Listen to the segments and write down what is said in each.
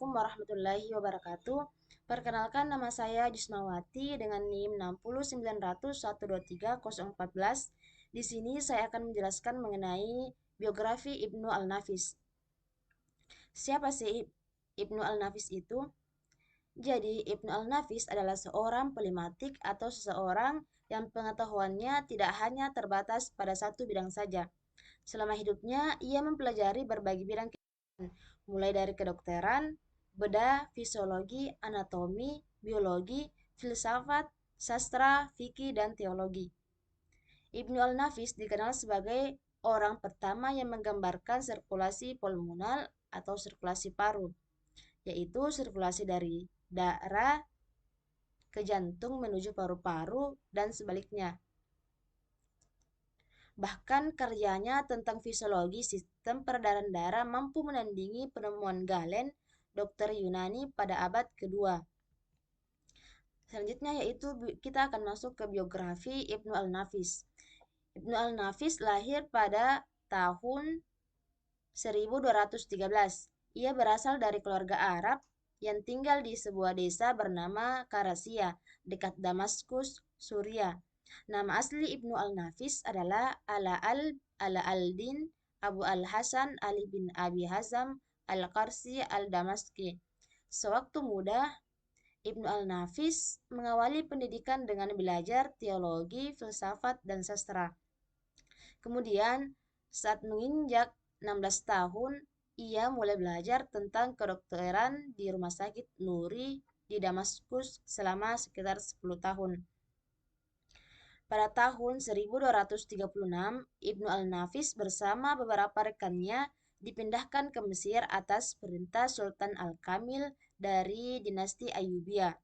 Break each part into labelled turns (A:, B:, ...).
A: Assalamualaikum warahmatullahi wabarakatuh. Perkenalkan, nama saya Jusmawati dengan NIM 6090123014. Di sini saya akan menjelaskan mengenai biografi Ibnu Al-Nafis. Siapa sih Ibnu Al-Nafis itu? Jadi, Ibnu Al-Nafis adalah seorang polimatik atau seseorang yang pengetahuannya tidak hanya terbatas pada satu bidang saja. Selama hidupnya, ia mempelajari berbagai bidang keilmuan, mulai dari kedokteran, bedah, fisiologi, anatomi, biologi, filsafat, sastra, fikih, dan teologi. Ibnu al-Nafis dikenal sebagai orang pertama yang menggambarkan sirkulasi pulmonal atau sirkulasi paru, yaitu sirkulasi dari darah ke jantung menuju paru-paru dan sebaliknya. Bahkan karyanya tentang fisiologi sistem peredaran darah mampu menandingi penemuan Galen, dokter Yunani pada abad kedua. Selanjutnya yaitu kita akan masuk ke biografi Ibnu Al-Nafis. Ibnu Al-Nafis lahir pada tahun 1213. Ia berasal dari keluarga Arab yang tinggal di sebuah desa bernama Karasia, dekat Damaskus, Suriah. Nama asli Ibnu Al-Nafis adalah Ala al-Din Abu Al-Hasan Ali bin Abi Hazam Al-Qarsi Al-Damaski. Sewaktu muda, Ibnu Al-Nafis mengawali pendidikan dengan belajar teologi, filsafat, dan sastra. Kemudian, saat menginjak 16 tahun, ia mulai belajar tentang kedokteran di Rumah Sakit Nuri di Damaskus selama sekitar 10 tahun. Pada tahun 1236, Ibnu Al-Nafis bersama beberapa rekannya dipindahkan ke Mesir atas perintah Sultan Al-Kamil dari dinasti Ayyubiyah.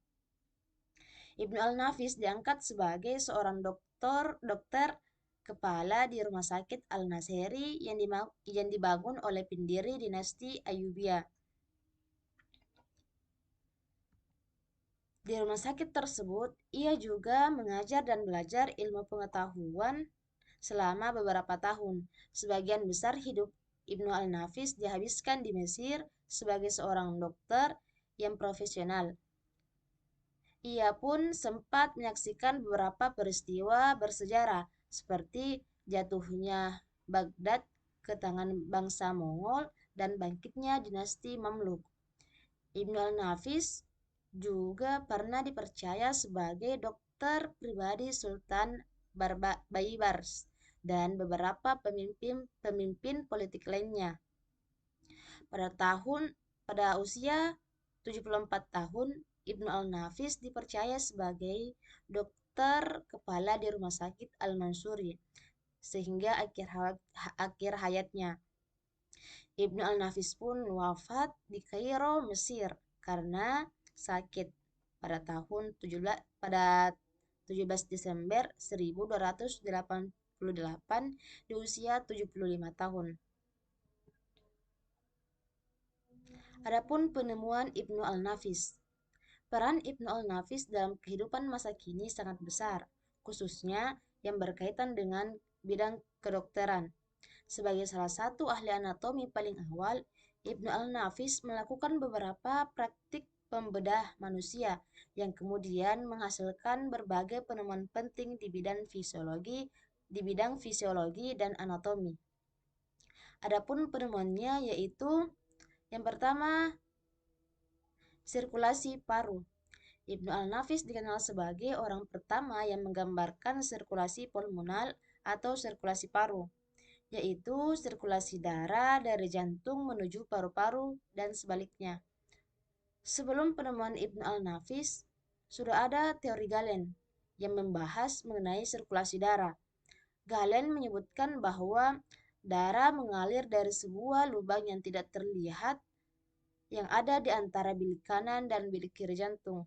A: Ibnu Al-Nafis diangkat sebagai seorang dokter kepala di Rumah Sakit Al-Naseri yang dibangun oleh pendiri dinasti Ayyubiyah. Di rumah sakit tersebut, ia juga mengajar dan belajar ilmu pengetahuan selama beberapa tahun. Sebagian besar hidup Ibnu Al-Nafis dihabiskan di Mesir sebagai seorang dokter yang profesional. Ia pun sempat menyaksikan beberapa peristiwa bersejarah seperti jatuhnya Baghdad ke tangan bangsa Mongol dan bangkitnya dinasti Mamluk. Ibnu Al-Nafis juga pernah dipercaya sebagai dokter pribadi Sultan Baybars dan beberapa pemimpin politik lainnya. Pada usia 74 tahun, Ibnu Al-Nafis dipercaya sebagai dokter kepala di Rumah Sakit Al-Mansuri sehingga akhir hayatnya. Ibnu Al-Nafis pun wafat di Kairo, Mesir karena sakit pada 17 Desember 1288 di usia 75 tahun. Adapun penemuan Ibnu Al-Nafis. Peran Ibnu Al-Nafis dalam kehidupan masa kini sangat besar, khususnya yang berkaitan dengan bidang kedokteran. Sebagai salah satu ahli anatomi paling awal, Ibnu Al-Nafis melakukan beberapa praktik pembedah manusia yang kemudian menghasilkan berbagai penemuan penting di bidang fisiologi dan anatomi. Adapun penemuannya yaitu yang pertama, sirkulasi paru. Ibnu Al-Nafis dikenal sebagai orang pertama yang menggambarkan sirkulasi pulmonal atau sirkulasi paru, yaitu sirkulasi darah dari jantung menuju paru-paru dan sebaliknya. Sebelum penemuan Ibnu Al-Nafis, sudah ada teori Galen yang membahas mengenai sirkulasi darah. Galen menyebutkan bahwa darah mengalir dari sebuah lubang yang tidak terlihat yang ada di antara bilik kanan dan bilik kiri jantung.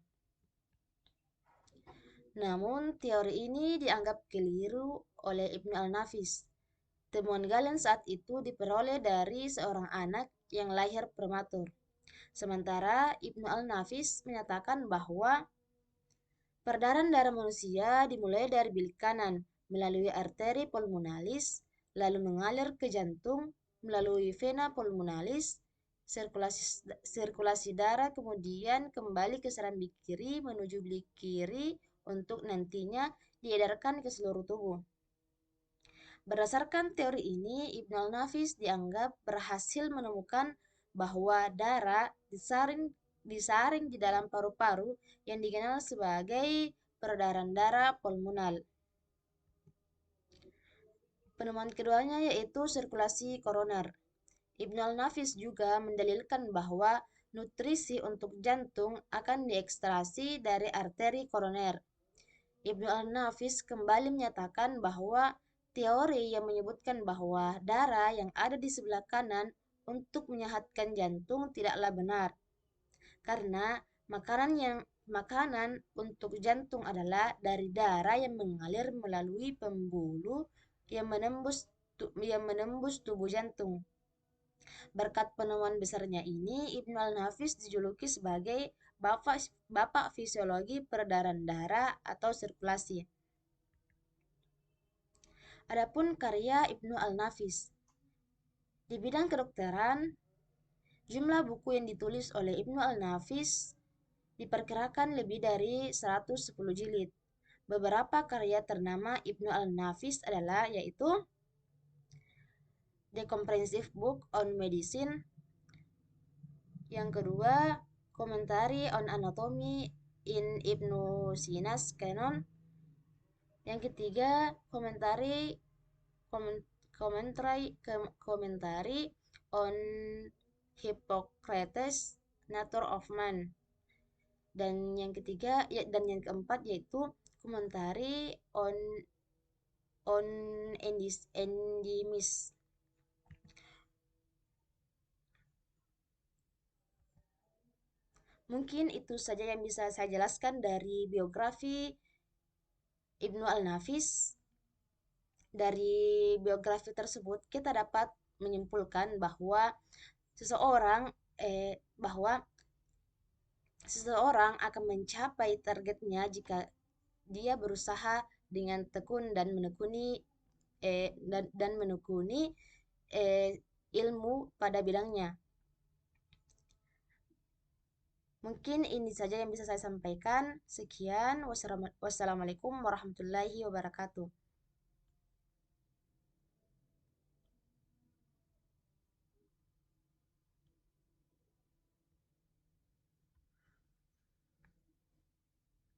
A: Namun, teori ini dianggap keliru oleh Ibnu Al-Nafis. Temuan Galen saat itu diperoleh dari seorang anak yang lahir prematur. Sementara Ibnu Al-Nafis menyatakan bahwa peredaran darah manusia dimulai dari bilik kanan melalui arteri pulmonalis, lalu mengalir ke jantung melalui vena pulmonalis, sirkulasi darah, kemudian kembali ke serambi kiri menuju belik kiri untuk nantinya diedarkan ke seluruh tubuh. Berdasarkan teori ini, Ibnu al-Nafis dianggap berhasil menemukan bahwa darah disaring di dalam paru-paru yang dikenal sebagai peredaran darah pulmonal. Penemuan keduanya yaitu sirkulasi koroner. Ibnu al-Nafis juga mendalilkan bahwa nutrisi untuk jantung akan diekstraksi dari arteri koroner. Ibnu al-Nafis kembali menyatakan bahwa teori yang menyebutkan bahwa darah yang ada di sebelah kanan untuk menyehatkan jantung tidaklah benar. Karena makanan untuk jantung adalah dari darah yang mengalir melalui pembuluh yang menembus tubuh jantung. Berkat penemuan besarnya ini, Ibnu al-Nafis dijuluki sebagai bapak fisiologi peredaran darah atau sirkulasi. Adapun karya Ibnu al-Nafis di bidang kedokteran, jumlah buku yang ditulis oleh Ibnu al-Nafis diperkirakan lebih dari 110 jilid. Beberapa karya ternama Ibnu al-Nafis adalah yaitu The Comprehensive Book on Medicine, yang kedua Commentary on Anatomy in Ibnu Sina's Canon, yang ketiga Commentary on Hippocrates Nature of Man, dan yang keempat yaitu Commentary on Endymius. Mungkin itu saja yang bisa saya jelaskan dari biografi Ibnu al-Nafis. Dari biografi tersebut kita dapat menyimpulkan bahwa seseorang akan mencapai targetnya jika dia berusaha dengan tekun dan menekuni ilmu pada bidangnya. Mungkin ini saja yang bisa saya sampaikan. Sekian, wassalamualaikum warahmatullahi wabarakatuh.